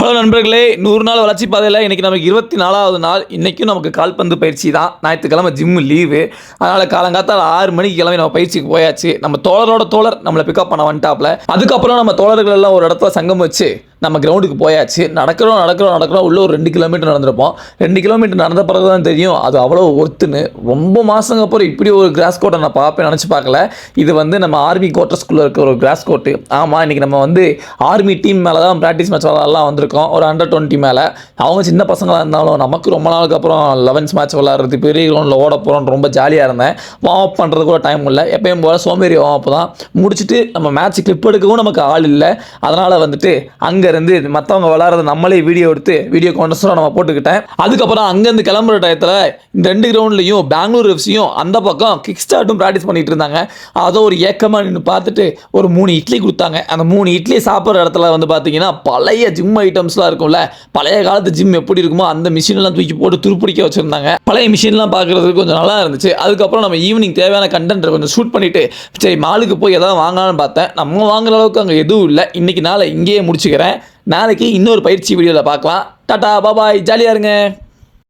Hello நண்பர்களே, 100 நாள் வளர்ச்சி பாதையில் இன்றைக்கி நமக்கு 24வது நாள். இன்றைக்கும் நமக்கு கால்பந்து பயிற்சி தான். ஞாயிற்றுக்கிழமை ஜிம்மு லீவு. அதனால் காலங்காத்தால் 6 மணிக்கு கிளம்பி நம்ம பயிற்சிக்கு போயாச்சு. நம்ம தோழரோட தோழர் நம்மளை பிக்கப் பண்ண வந்துட்டாப்ல. அதுக்கப்புறம் நம்ம தோழர்கள் எல்லாம் ஒரு இடத்துல சங்கம் வச்சு நம்ம கிரவுண்டுக்கு போயாச்சு. நடக்கிறோம் உள்ள ஒரு 2 கிலோமீட்டர் நடந்திருப்போம். 2 கிலோமீட்டர் நடந்த பிறகு தான் தெரியும் அது அவ்வளோ ஒர்த்துன்னு. ரொம்ப மாதங்க அப்புறம் இப்படி ஒரு கிராஸ் கோட்டை நான் நினச்சி பார்க்கல. இது வந்து நம்ம ஆர்மி கோட்டர்ஸ்குள்ளே இருக்க ஒரு கிராஸ் கோட்டு. ஆமாம், இன்றைக்கி நம்ம வந்து ஆர்மி டீம் மேலே தான் ப்ராக்டிஸ் மேட்ச் விளாட்லாம் வந்திருக்கோம். ஒரு Under-20 மேலே. அவங்க சின்ன பசங்களாக இருந்தாலும் நமக்கு ரொம்ப நாளுக்கு அப்புறம் 11s மேட்ச் விளாட்றது, பெரிய கிரவுண்டில் ஓட போகிறோன்னு ரொம்ப ஜாலியாக இருந்தேன். வார்ம் அப் பண்ணுறது கூட டைம் இல்லை. எப்பயும் போல் சோம்பேறி வார்ம் அப் தான் முடிச்சுட்டு நம்ம மேட்ச் கிளிப் எடுக்கவும் நமக்கு ஆள் இல்லை. அதனால் வந்துட்டு அங்கே இருந்து மற்றவங்க விளாட்றது நம்மளே வீடியோ எடுத்து வீடியோ கான்டெஸ்ட்டாக நம்ம போட்டுக்கிட்டேன். அதுக்கப்புறம் அங்கேருந்து கிளம்புற டயத்தில் இந்த 2 கிரவுண்ட்லையும் பெங்களூர் எஃப்சியும் அந்த பக்கம் கிக் ஸ்டார்ட்டும் ப்ராக்டிஸ் பண்ணிகிட்டு இருந்தாங்க. அதை ஒரு ஏக்கமாக நின்று பார்த்துட்டு ஒரு 3 இட்லி கொடுத்தாங்க. அந்த 3 இட்லி சாப்பிட்ற இடத்துல வந்து பார்த்தீங்கன்னா பழைய ஜிம் ஐட்டம்ஸ்லாம் இருக்கும்ல, பழைய காலத்து ஜிம் எப்படி இருக்குமோ அந்த மிஷின்லாம் தூக்கி போட்டு துருப்பிடிக்க வச்சுருந்தாங்க. பழைய மிஷின்லாம் பார்க்குறதுக்கு கொஞ்சம் நல்லா இருந்துச்சு. அதுக்கப்புறம் நம்ம ஈவினிங் தேவையான கண்டென்ட் கொஞ்சம் ஷூட் பண்ணிவிட்டு சரி மாலுக்கு போய் எதாவது வாங்கலான்னு பார்த்தேன். நம்ம வாங்குற அளவுக்கு அங்கே எதுவும் இல்லை. இன்றைக்கி நாளை இங்கேயே முடிச்சுக்கிறேன். நாளைக்கு இன்னொரு பயிற்சி வீடியோவில் பார்க்கலாம். டாடா பாபாய், ஜாலியாக இருங்க.